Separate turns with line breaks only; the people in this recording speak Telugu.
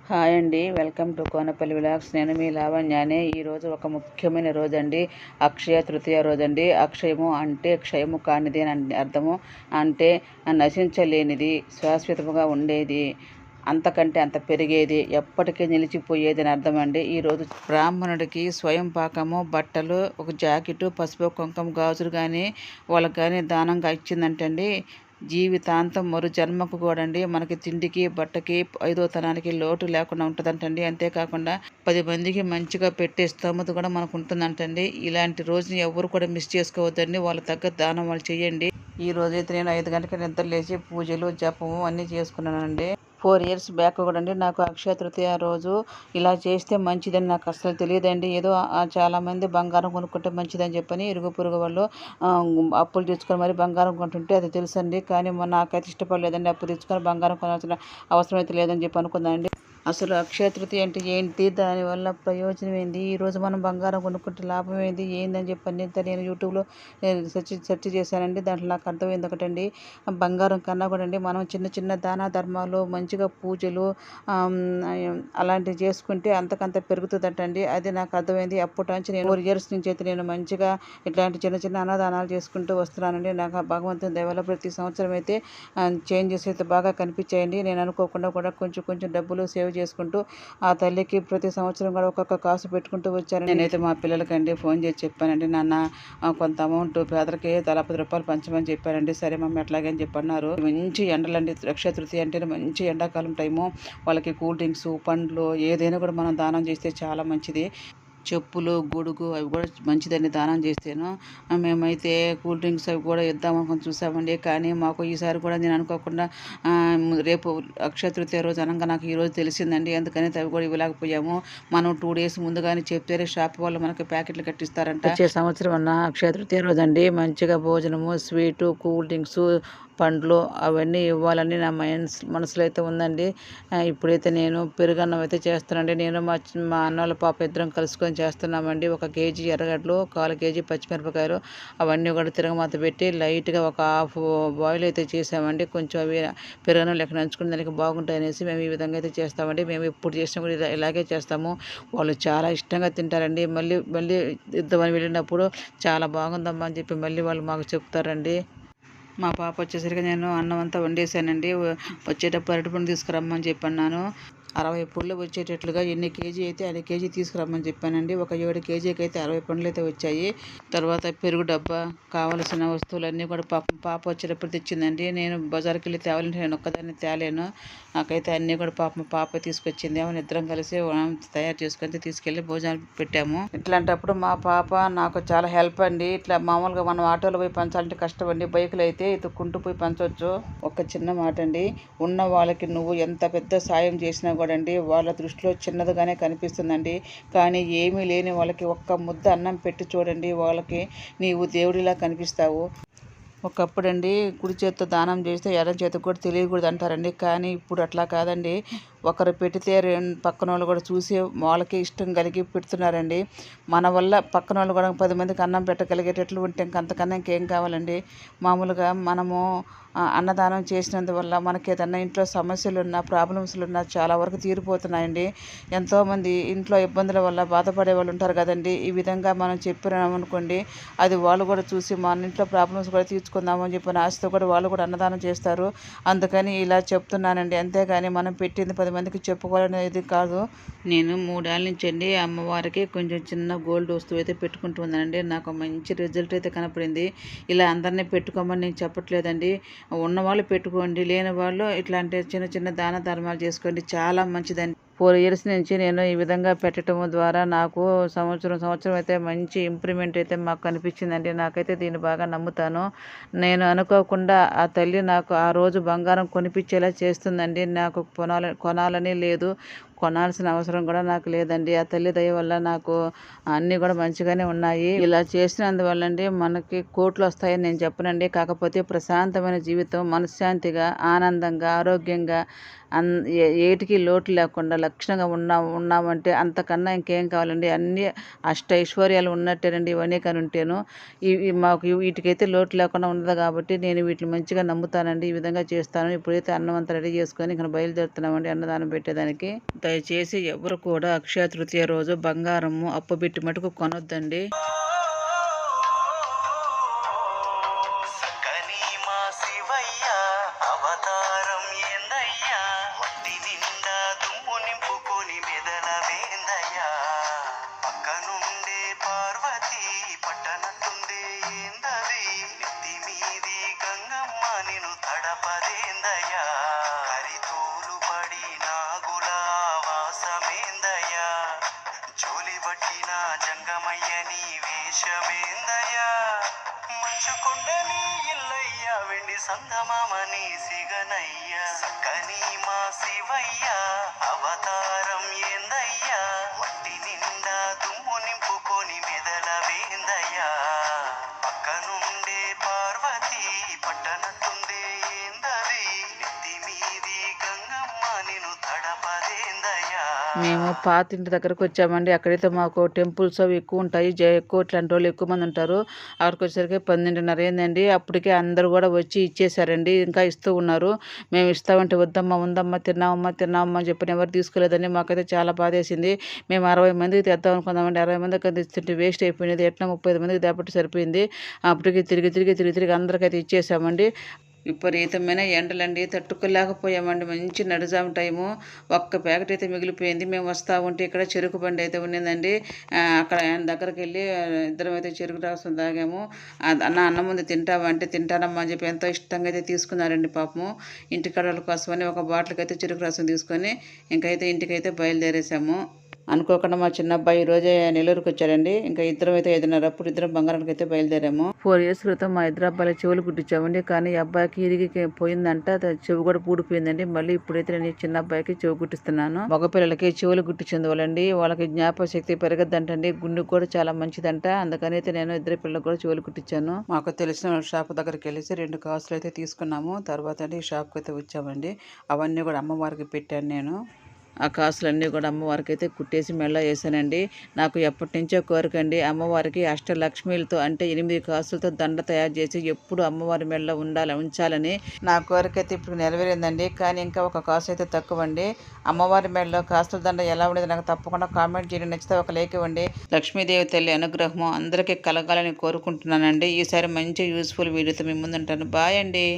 హాయ్ అండి, వెల్కమ్ టు కోనపల్లి విలాగ్స్. నేను మీ లావణ్యానే. ఈరోజు ఒక ముఖ్యమైన రోజు అండి, అక్షయ తృతీయ రోజు అండి. అక్షయము అంటే క్షయము కానిది అని అర్థము. అంటే నశించలేనిది, శాశ్వతముగా ఉండేది, అంతకంటే అంత పెరిగేది, ఎప్పటికీ నిలిచిపోయేది అని అర్థం అండి. ఈరోజు బ్రాహ్మణుడికి స్వయం పాకము, బట్టలు, ఒక జాకెట్, పసుపు కుంకుమ గాజులు కానీ వాళ్ళకి కానీ దానంగా ఇచ్చిందంటండి. జీవితాంతం మరు జన్మకు కూడా అండి మనకి తిండికి, బట్టకి, ఐదోతనానికి లోటు లేకుండా ఉంటుందంటండి. అంతేకాకుండా 10 మందికి మంచిగా పెట్టే స్తోమత కూడా మనకు ఉంటుందంటండి. ఇలాంటి రోజుని ఎవరు కూడా మిస్ చేసుకోవద్దండి. వాళ్ళ తగ్గ దానం వాళ్ళు చేయండి. ఈ రోజైతే నేను 5 గంటలకు నిద్ర లేచి పూజలు, జపము అన్నీ చేసుకున్నానండి. 4 ఇయర్స్ బ్యాక్ కూడా అండి నాకు అక్షయ తృతీయ రోజు ఇలా చేస్తే మంచిదని నాకు అసలు తెలియదండి. ఏదో చాలామంది బంగారం కొనుక్కుంటే మంచిదని చెప్పని ఇరుగు పొరుగు వాళ్ళు అప్పులు తెచ్చుకొని మరి బంగారం కొంటుంటే అది తెలుసండి. కానీ నాకైతే ఇష్టపడలేదండి. అప్పు తెచ్చుకొని బంగారం కొనాల్సిన అవసరం అయితే లేదని చెప్పి అనుకున్నానండి. అసలు అక్షయ తృతీయ అంటే ఏంటి, దానివల్ల ప్రయోజనం ఏంది, ఈరోజు మనం బంగారం కొనుక్కుంటే లాభం ఏంది, ఏందని చెప్పని నేను యూట్యూబ్లో సెర్చ్ చేశానండి. దాంట్లో నాకు అర్థమైంది ఒకటండి, బంగారం కన్నా కూడా అండి మనం చిన్న చిన్న దాన ధర్మాలు, మంచిగా పూజలు అలాంటివి చేసుకుంటే అంతకంత పెరుగుతుందటండి. అది నాకు అర్థమైంది. అప్పటి నుంచి నేను 4 ఇయర్స్ నుంచి అయితే నేను మంచిగా ఇట్లాంటి చిన్న చిన్న అన్నదానాలు చేసుకుంటూ వస్తున్నానండి. నాకు ఆ భగవంతుని దయ వల్ల ప్రతి సంవత్సరం అయితే చేంజెస్ అయితే బాగా కనిపించాయండి. నేను అనుకోకుండా కూడా కొంచెం కొంచెం డబ్బులు సేవ్ చేసుకుంటూ ఆ తల్లికి ప్రతి సంవత్సరం కూడా ఒక్కొక్క కాసు పెట్టుకుంటూ వచ్చాను. నేనైతే మా పిల్లలకండి ఫోన్ చేసి చెప్పానండి, నాన్న కొంత అమౌంట్ పేదలకి తలా 10 రూపాయలు పంచమని చెప్పానండి. సరే మమ్మీ అట్లాగే అని చెప్పన్నారు. మంచి ఎండలండి, అక్షయ తృతీయ అంటే మంచి ఎండాకాలం టైము. వాళ్ళకి కూల్ డ్రింక్స్, పండ్లు ఏదైనా కూడా మనం దానం చేస్తే చాలా మంచిది. చెప్పులు, గొడుగు అవి కూడా మంచిదని దానం చేస్తాను. మేమైతే కూల్ డ్రింక్స్ అవి కూడా ఇద్దామనుకొని చూసామండి. కానీ మాకు ఈసారి కూడా నేను అనుకోకుండా రేపు అక్షయ తృతీయ రోజు అనగా నాకు ఈరోజు తెలిసిందండి. అందుకని అవి కూడా ఇవ్వలేకపోయాము. మనం 2 డేస్ ముందుగానే చెప్తేనే షాప్ వాళ్ళు మనకి ప్యాకెట్లు కట్టిస్తారంట. వచ్చే సంవత్సరం అన్న అక్షయ తృతీయ రోజు అండి మంచిగా భోజనము, స్వీటు, కూల్ డ్రింక్స్, పండ్లు అవన్నీ ఇవ్వాలని నా మనసులో అయితే ఉందండి. ఇప్పుడైతే నేను పెరుగన్నం అయితే చేస్తానండి. నేను మా అన్నోళ్ళ పాప ఇద్దరం కలుసుకొని చేస్తున్నామండి. 1 కేజీ ఎర్రగడ్డలు, 1/4 కేజీ పచ్చిమిరపకాయలు అవన్నీ కూడా తిరగమాత పెట్టి లైట్గా ఒక హాఫ్ బాయిల్ అయితే చేసామండి. కొంచెం అవి పెరుగన్నం లెక్క నంచుకుని దానికి బాగుంటాయి అనేసి మేము ఈ విధంగా అయితే చేస్తామండి. మేము ఎప్పుడు చేసినా కూడా ఇలాగే చేస్తాము. వాళ్ళు చాలా ఇష్టంగా తింటారండి. మళ్ళీ మళ్ళీ ఇద్దామని వెళ్ళినప్పుడు చాలా బాగుందమ్మా అని చెప్పి మళ్ళీ వాళ్ళు మాకు చెప్తారండి. మా పాప వచ్చేసరికి నేను అన్నం అంతా వండేసానండి. వచ్చేటప్పుడు అరటిపండు తీసుకురమ్మని చెప్పన్నాను. 60 పుళ్ళు వచ్చేటట్లుగా ఎన్ని కేజీ అయితే అన్ని కేజీ తీసుకురమ్మని చెప్పానండి. ఒక 7 కేజీకి అయితే 60 పండ్లు అయితే వచ్చాయి. తర్వాత పెరుగు డబ్బా, కావలసిన వస్తువులన్నీ కూడా పాప వచ్చేటప్పుడు తెచ్చిందండి. నేను బజార్కి వెళ్ళి తేవాలంటే నేను ఒక్కదాన్ని తేలేను. నాకైతే అన్నీ కూడా పాప తీసుకొచ్చింది. ఆమె ఇద్దరం కలిసి తయారు చేసుకొని తీసుకెళ్ళి భోజనాలు పెట్టాము. ఇట్లాంటప్పుడు మా పాప నాకు చాలా హెల్ప్ అండి. ఇట్లా మామూలుగా మనం ఆటోలో పోయి పంచాలంటే కష్టం అండి. బైకులు అయితే ఎత్తుక్కుంటూ పోయి పంచవచ్చు. ఒక చిన్న మాట అండి, ఉన్న వాళ్ళకి నువ్వు ఎంత పెద్ద సాయం చేసినా కూడా అండి వాళ్ళ దృష్టిలో చిన్నదిగానే కనిపిస్తుందండి. కానీ ఏమీ లేని వాళ్ళకి ఒక్క ముద్ద అన్నం పెట్టి చూడండి, వాళ్ళకి నీవు దేవుడిలా కనిపిస్తావు. ఒకప్పుడండి కుడి చేతితో దానం చేస్తే ఎడం చేతికి కూడా తెలియకూడదు అంటారండి. కానీ ఇప్పుడు అట్లా కాదండి. ఒకరు పెడితే పక్కన వాళ్ళు కూడా చూసి వాళ్ళకి ఇష్టం కలిగి పెడుతున్నారండి. మన వల్ల పక్కన వాళ్ళు కూడా 10 మందికి అన్నం పెట్టగలిగేటట్లు ఉంటే అంతకన్నా ఇంకేం కావాలండి. మామూలుగా మనము అన్నదానం చేసినందువల్ల మనకి ఏదన్నా ఇంట్లో సమస్యలు ఉన్నా, ప్రాబ్లమ్స్లు ఉన్నా చాలా వరకు తీరిపోతున్నాయండి. ఎంతోమంది ఇంట్లో ఇబ్బందుల వల్ల బాధపడే వాళ్ళు ఉంటారు కదండి. ఈ విధంగా మనం చెప్పినామనుకోండి, అది వాళ్ళు కూడా చూసి మన ఇంట్లో ప్రాబ్లమ్స్ కూడా తీర్చుకుందామని చెప్పిన ఆశతో కూడా వాళ్ళు కూడా అన్నదానం చేస్తారు. అందుకని ఇలా చెప్తున్నానండి. అంతేగాని మనం పెట్టింది 10 మందికి చెప్పుకోవాలనేది కాదు. నేను 3 ఏళ్ళ నుంచి అండి అమ్మవారికి కొంచెం చిన్న గోల్డ్ వస్తువు అయితే పెట్టుకుంటున్నానండి. నాకు మంచి రిజల్ట్ అయితే కనపడింది. ఇలా అందరినీ పెట్టుకోమని నేను చెప్పట్లేదండి. ఉన్నవాళ్ళు పెట్టుకోండి, లేని వాళ్ళు ఇట్లాంటి చిన్న చిన్న దాన ధర్మాలు చేసుకోండి, చాలా మంచిదండి. 4 ఇయర్స్ నుంచి నేను ఈ విధంగా పెట్టడం ద్వారా నాకు సంవత్సరం అయితే మంచి ఇంప్రూవ్మెంట్ అయితే మాకు కనిపించిందండి. నాకైతే దీన్ని బాగా నమ్ముతాను. నేను అనుకోకుండా ఆ తల్లి నాకు ఆ రోజు బంగారం కొనిపించేలా చేస్తుందండి. నాకు కొనాలని లేదు, కొనాల్సిన అవసరం కూడా నాకు లేదండి. ఆ తల్లి దయ వల్ల నాకు అన్నీ కూడా మంచిగానే ఉన్నాయి. ఇలా చేసినందువల్ల అండి మనకి కోట్లు వస్తాయని నేను చెప్పనండి. కాకపోతే ప్రశాంతమైన జీవితం, మనశ్శాంతిగా, ఆనందంగా, ఆరోగ్యంగా, ఏటికి లోటు లేకుండా లక్షణంగా ఉన్నామంటే అంతకన్నా ఇంకేం కావాలండి. అన్నీ ఐశ్వర్యాలు ఉన్నట్టేనండి ఇవన్నీ కానీ ఉంటేను. మాకు వీటికైతే లోటు లేకుండా ఉండదు కాబట్టి నేను వీటిని మంచిగా నమ్ముతానండి. ఈ విధంగా చేస్తాను. ఇప్పుడైతే అన్నం అంతా రెడీ చేసుకొని ఇక్కడ బయలుదేరుతున్నామండి అన్నదానం పెట్టేదానికి. దయచేసి ఎవరు కూడా అక్షయ తృతీయ రోజు బంగారము అప్పుబెట్టి మటుకు కొనొద్దండి.
అవతారం ఏందయ్యా, వట్టి నిండా దుమ్ము నింపుకొని మెదల వేందయ్యా, పక్కనుండే పార్వతి పట్టనట్టుండే ఏందది, నెత్తి మీది గంగమ్మ నిన్ను తడపదేందయ్యా, కరితోలు పడి నాగుల వాసమేందయ్యా, జోలి పట్టిన జంగమయ్య నీ వేషమేందయ్యా, మంచుకొండని ఇల్లయ్యా, వెండి సంగమామని సిగనయ్యా, సక్కని మా శివయ్యా అవతారం ఏందయ్యా, వట్టి నిండా దుమ్ము నింపుకొని మెదల వేందయ్యా, పక్కనుండే పార్వతి పట్టనట్టుండే ఏందది, నెత్తి మీది గంగమ్మ నిన్ను తడపదేందయ్యా.
మేము పాతింటి దగ్గరకు వచ్చామండి. అక్కడైతే మాకు టెంపుల్స్ అవి ఎక్కువ ఉంటాయి. ఎక్కువ ఇట్లాంటి వాళ్ళు ఎక్కువ మంది ఉంటారు. అక్కడికి వచ్చేసరికి 12:30 అయిందండి. అప్పటికే అందరూ కూడా వచ్చి ఇచ్చేసారండి. ఇంకా ఇస్తూ ఉన్నారు. మేము ఇస్తామంటే వద్దమ్మా ఉందమ్మా తిన్నామమ్మా అని చెప్పిన ఎవరు తీసుకోలేదండి. మాకైతే చాలా బాధేసింది. మేము 60 మందికి తెద్దాం అనుకున్నామండి. 60 మందికి ఇస్తుంటే వేస్ట్ అయిపోయినది. ఎట్లా 35 మందికి తేపట్టి సరిపోయింది. అప్పటికి తిరిగి అందరికైతే ఇచ్చేసామండి. విపరీతమైన ఎండలండి, తట్టుకోలేకపోయామండి. మంచి నడుజాము టైము. ఒక్క ప్యాకెట్ అయితే మిగిలిపోయింది. మేము వస్తూ ఉంటే ఇక్కడ చెరుకు బండి అయితే ఉన్నిందండి. అక్కడ ఆయన దగ్గరికి వెళ్ళి ఇద్దరం అయితే చెరుకు రసం తాగాము. అన్నం ముందు తింటావా అంటే తింటానమ్మా అని చెప్పి ఎంతో ఇష్టంగా అయితే తీసుకున్నారండి పాపము. ఇంటికాడ వాళ్ళ కోసమని ఒక బాటిల్కి అయితే చెరుకు రసం తీసుకొని ఇంకైతే ఇంటికైతే బయలుదేరేసాము. అనుకోకుండా మా చిన్న అబ్బాయి ఈరోజే నెల్లూరుకి వచ్చాడండి. ఇంకా ఇద్దరం అయితే 5:30 అప్పుడు ఇద్దరం బంగారానికి అయితే బయలుదేరాము. 4 years క్రితం మా ఇద్దరు అబ్బాయిల చెవులు కుట్టించామండి. కానీ ఈ అబ్బాయికి ఇరిగి పోయిందంట, చెవి కూడా పూడిపోయిందండి. మళ్ళీ ఇప్పుడైతే నేను చిన్న అబ్బాయికి చెవి కుట్టిస్తున్నాను. మగపిల్లలకి చెవులు కుట్టించింది వాళ్ళండి. వాళ్ళకి జ్ఞాపక శక్తి పెరగద్దంటండి, గుండెకు కూడా చాలా మంచిదంట. అందుకని అయితే నేను ఇద్దరు పిల్లలకు కూడా చెవులు కుట్టించాను. మాకు తెలిసిన షాప్ దగ్గరికి వెళ్ళేసి 2 కాసులు అయితే తీసుకున్నాము. తర్వాత ఈ షాప్కి అయితే వచ్చామండి. అవన్నీ కూడా అమ్మవారికి పెట్టాను నేను. ఆ కాసులన్నీ కూడా అమ్మవారికి అయితే కుట్టేసి మెళ్ళ వేసానండి. నాకు ఎప్పటి నుంచో కోరికండి, అమ్మవారికి అష్టలక్ష్మిలతో అంటే 8 కాసులతో దండ తయారు చేసి ఎప్పుడు అమ్మవారి మెళ్ళ ఉంచాలని నా కోరిక అయితే ఇప్పుడు నెరవేరిందండి. కానీ ఇంకా ఒక కాసు అయితే తక్కువ అండి. అమ్మవారి మెళ్ళలో కాసుల దండ ఎలా ఉండేది నాకు తప్పకుండా కామెంట్ చేయండి. నచ్చితే ఒక లైక్ ఇవ్వండి. లక్ష్మీదేవి తల్లి అనుగ్రహము అందరికీ కలగాలని కోరుకుంటున్నానండి. ఈసారి మంచి యూస్ఫుల్ వీడియోతో మీ ముందుంటాను. బాయ్ అండి.